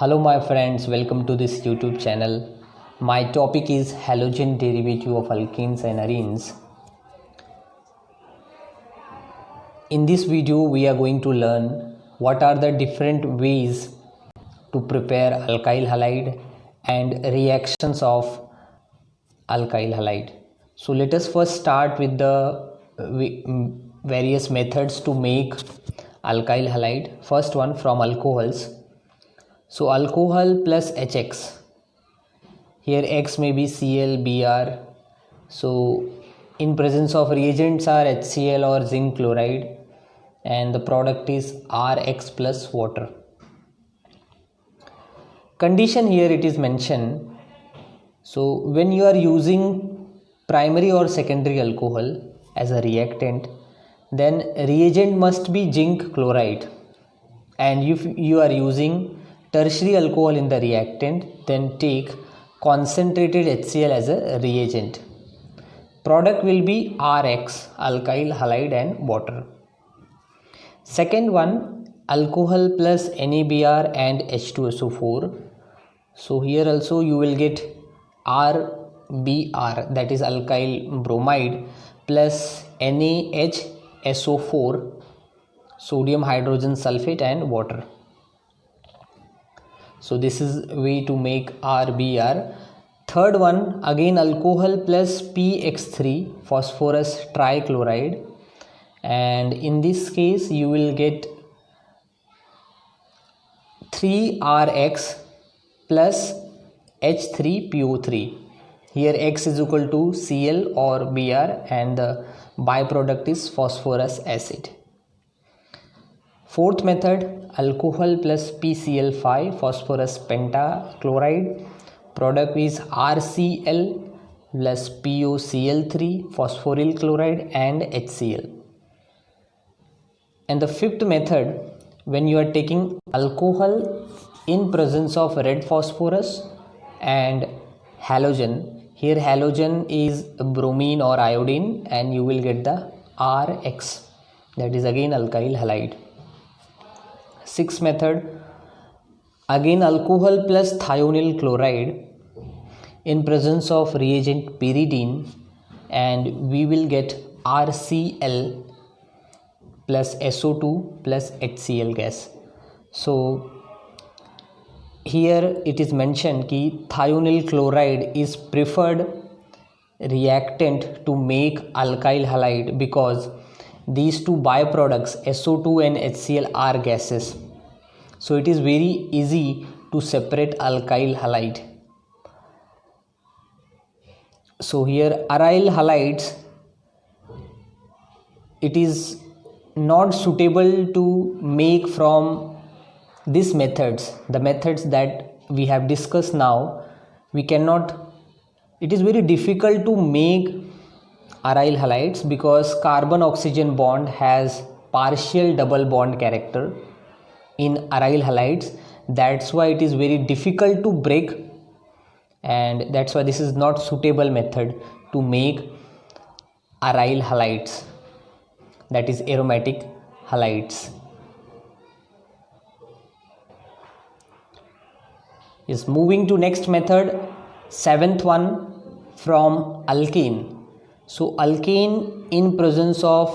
Hello my friends, welcome to this YouTube channel. My topic is halogen derivative of alkenes and arenes. In this video we are going to learn what are the different ways to prepare alkyl halide and reactions of alkyl halide. So let us first start with the various methods to make alkyl halide. First one from alcohols. So alcohol plus HX, here X may be Cl, Br. So in presence of reagents are HCl or zinc chloride, and the product is Rx plus water. Condition here it is mentioned. So when you are using primary or secondary alcohol as a reactant, then reagent must be zinc chloride, and if you are using tertiary alcohol in the reactant, then take concentrated HCl as a reagent. Product will be Rx, alkyl halide and water. Second one, alcohol plus NaBr and H2SO4. So here also you will get RBr, that is alkyl bromide, plus NaHSO4, sodium hydrogen sulfate and water. So this is way to make RBr. Third one, again alcohol plus PX3, phosphorus trichloride, and in this case you will get 3Rx plus H3PO3. Here X is equal to Cl or Br and the byproduct is phosphorus acid. Fourth method, alcohol plus PCl5, phosphorus pentachloride. Product is RCl plus POCl3, phosphoryl chloride and HCl. And the fifth method, when you are taking alcohol in presence of red phosphorus and halogen, here halogen is bromine or iodine, and you will get the Rx, that is again alkyl halide. Sixth method, again alcohol plus thionyl chloride in presence of reagent pyridine, and we will get RCl plus SO2 plus HCl gas. So here it is mentioned that thionyl chloride is preferred reactant to make alkyl halide because these two byproducts SO2 and HCl are gases. So it is very easy to separate alkyl halide. So here aryl halides, it is not suitable to make from these methods, the methods that we have discussed now. We cannot, it is very difficult to make aryl halides because carbon oxygen bond has partial double bond character in aryl halides. That's why it is very difficult to break, and that's why this is not suitable method to make aryl halides, that is aromatic halides. Is moving to next method, seventh one from alkane. So alkane in presence of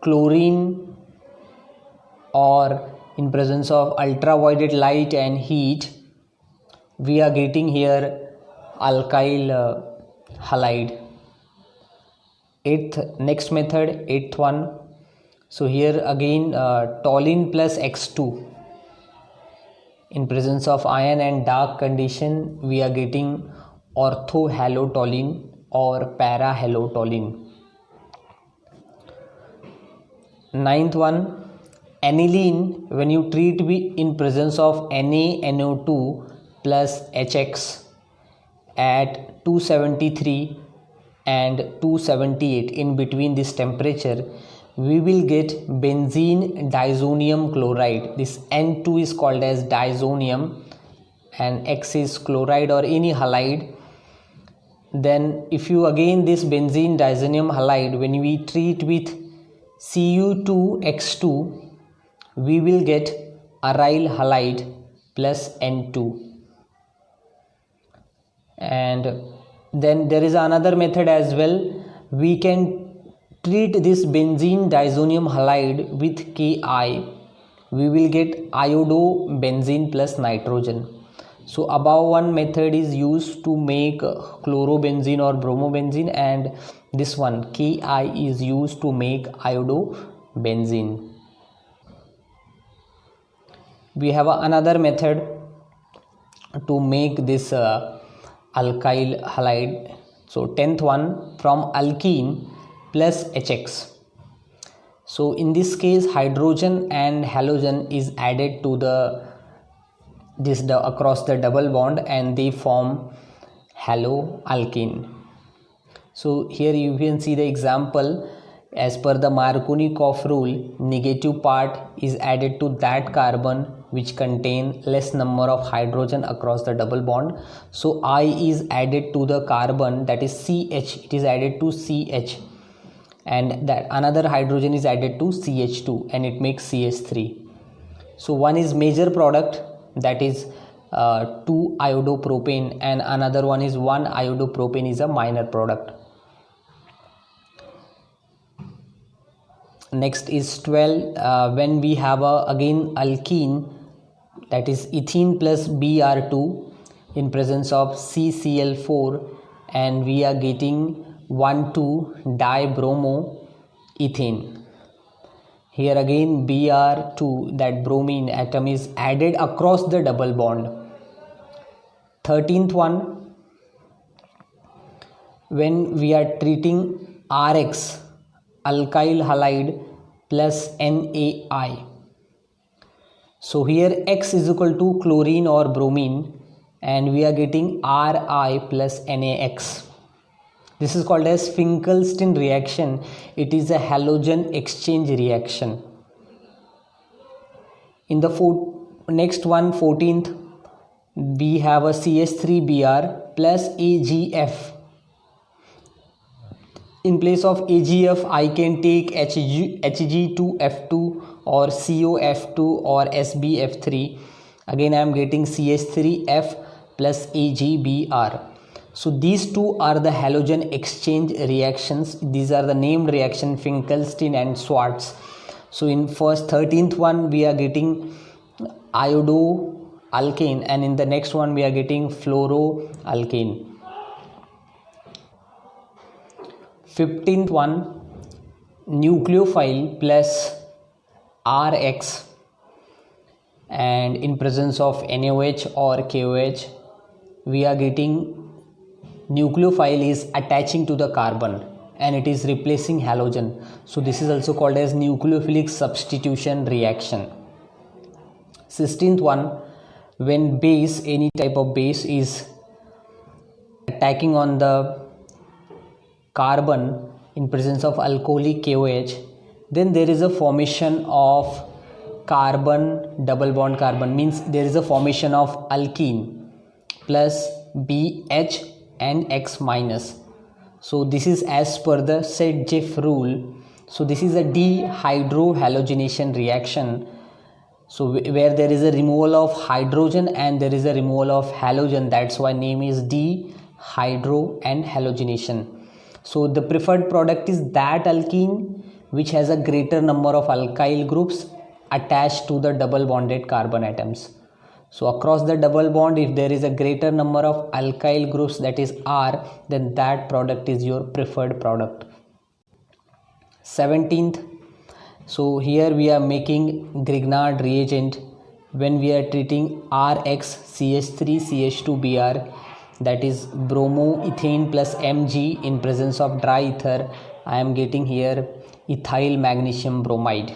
chlorine or in presence of ultraviolet light and heat, we are getting here alkyl halide. Next method, eighth one. So here again toluene plus X2. In presence of iron and dark condition, we are getting orthohalotoluene or parahalotoluene. Ninth one, aniline, when you treat in presence of NaNO2 plus HX at 273 and 278, in between this temperature, we will get benzene disonium chloride. This N2 is called as disonium and X is chloride or any halide. Then if you again this benzene disonium halide, when we treat with Cu2X2, we will get aryl halide plus N2. And then there is another method as well. We can treat this benzene diazonium halide with Ki. We will get iodobenzene plus nitrogen. So above one method is used to make chlorobenzene or bromobenzene, and this one Ki is used to make iodobenzene. We have another method to make this alkyl halide. So 10th one, from alkene plus HX. So in this case, hydrogen and halogen is added to across the double bond, and they form haloalkene. So here you can see the example. As per the Markovnikov rule, negative part is added to that carbon which contain less number of hydrogen across the double bond. So I is added to the carbon, that is CH, it is added to CH, and that another hydrogen is added to CH2, and it makes CH3. So one is major product, that is 2-iodopropane, and another one is 1-iodopropane is a minor product. Next is 12, when we have again alkene, that is ethene plus Br2 in presence of CCl4, and we are getting 1,2-dibromoethane. Here again Br2, that bromine atom, is added across the double bond. 13th one, when we are treating RX, alkyl halide plus NaI. So here X is equal to chlorine or bromine, and we are getting Ri plus NaX. This is called as Finkelstein reaction. It is a halogen exchange reaction. In the next one, 14th, we have a CH3Br plus AgF. In place of AgF, I can take Hg2F2 or COF2 or SbF3. Again I am getting CH3F plus AgBr. So these two are the halogen exchange reactions. These are the named reaction, Finkelstein and Schwarz. So in first 13th one we are getting iodoalkane, and in the next one we are getting fluoroalkane. 15th one, nucleophile plus Rx, and in presence of NaOH or KOH we are getting nucleophile is attaching to the carbon and it is replacing halogen. So this is also called as nucleophilic substitution reaction. 16th one, when base, any type of base, is attacking on the carbon in presence of alcoholic KOH, then there is a formation of carbon double bond carbon, means there is a formation of alkene plus BH and X minus. So this is as per the Sedgwick rule. So this is a dehydrohalogenation reaction. So where there is a removal of hydrogen and there is a removal of halogen, that's why name is dehydro and halogenation. So the preferred product is that alkene which has a greater number of alkyl groups attached to the double bonded carbon atoms. So across the double bond, if there is a greater number of alkyl groups, that is R, then that product is your preferred product. 17th, so here we are making Grignard reagent when we are treating RX CH3CH2Br, that is bromoethane plus Mg in presence of dry ether. I am getting here ethyl magnesium bromide.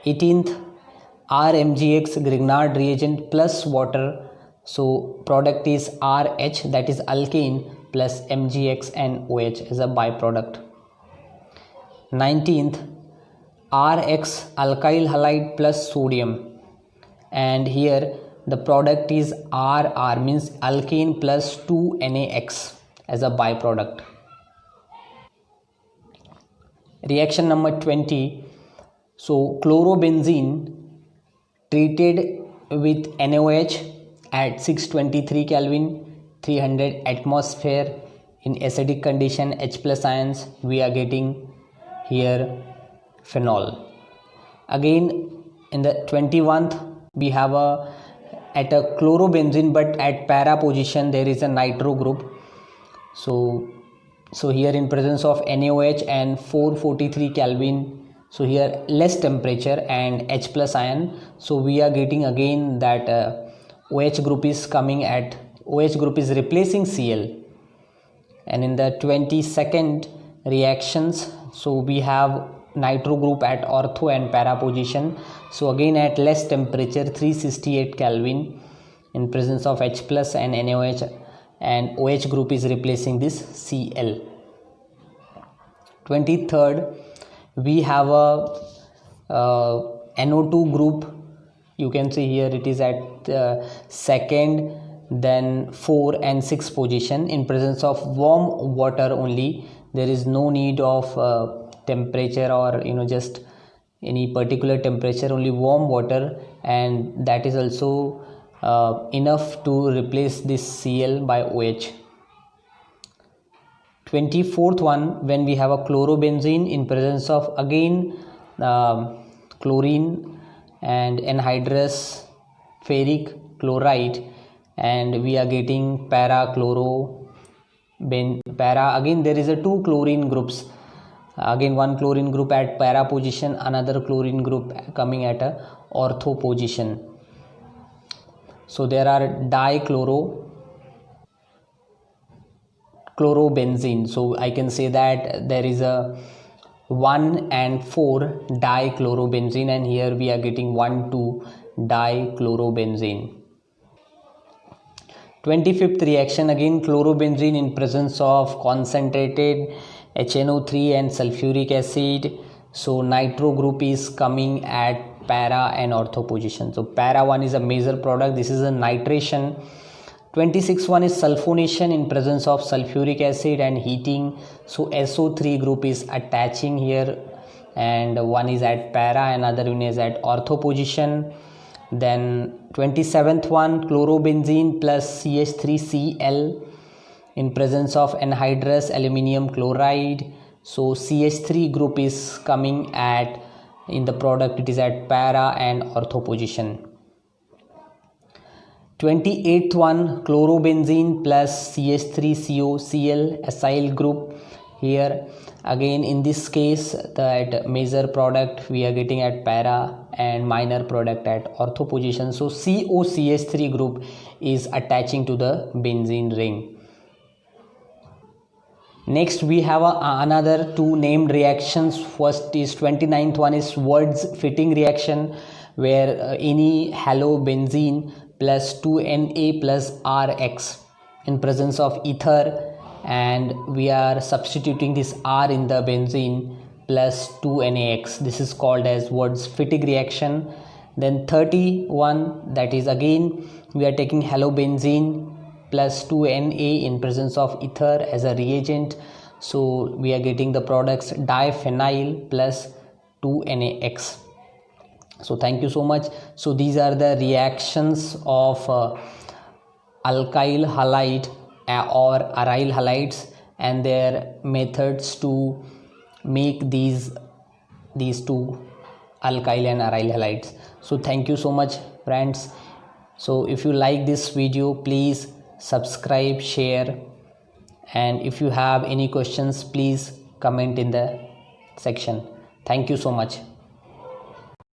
18th, RMgX Grignard reagent plus water. So product is RH, that is alkane, plus MgX and OH as a byproduct. 19th, RX alkyl halide plus sodium, and here the product is RR, means alkane plus 2NaX as a byproduct. Reaction number 20. So chlorobenzene treated with NaOH at 623 Kelvin, 300 atmosphere in acidic condition, H plus ions, we are getting here phenol. Again in the 21th we have at a chlorobenzene, but at para position there is a nitro group. So here in presence of NaOH and 443 Kelvin, so here less temperature and H plus ion, so we are getting again that OH group is coming at, OH group is replacing Cl. And in the 22nd reactions, so we have nitro group at ortho and para position, so again at less temperature 368 Kelvin in presence of H plus and NaOH, and OH group is replacing this Cl. 23rd we have a NO2 group. You can see here it is at second, then 4 and 6 position in presence of warm water only. There is no need of temperature or just any particular temperature, only warm water, and that is also enough to replace this Cl by OH. 24th one, when we have a chlorobenzene in presence of again chlorine and anhydrous ferric chloride, and we are getting para, again there is a two chlorine groups, again one chlorine group at para position, another chlorine group coming at a ortho position. So there are chlorobenzene, so I can say that there is a 1 and 4 dichlorobenzene, and here we are getting 1,2 dichlorobenzene. 25th reaction, again chlorobenzene in presence of concentrated HNO3 and sulfuric acid, so nitro group is coming at para and ortho position. So para 1 is a major product, this is a nitration. 26th one is sulfonation in presence of sulfuric acid and heating, so SO3 group is attaching here, and one is at para, another one is at ortho position. Then 27th one, chlorobenzene plus CH3Cl in presence of anhydrous aluminium chloride, so CH3 group is coming at, in the product it is at para and ortho position. 28th one, chlorobenzene plus CH3COCl acyl group, here again in this case that major product we are getting at para and minor product at ortho position, so COCH3 group is attaching to the benzene ring. Next we have another two named reactions. First is 29th one is Wurtz fitting reaction, where any halobenzene plus 2Na plus Rx in presence of ether, and we are substituting this R in the benzene plus 2NaX. This is called as Wurtz fitting reaction. Then 31, that is again we are taking halobenzene plus 2Na in presence of ether as a reagent, so we are getting the products diphenyl plus 2NaX. So thank you so much. So these are the reactions of alkyl halide or aryl halides and their methods to make these two alkyl and aryl halides. So thank you so much friends. So if you like this video, please subscribe, share, and if you have any questions, please comment in the section. Thank you so much.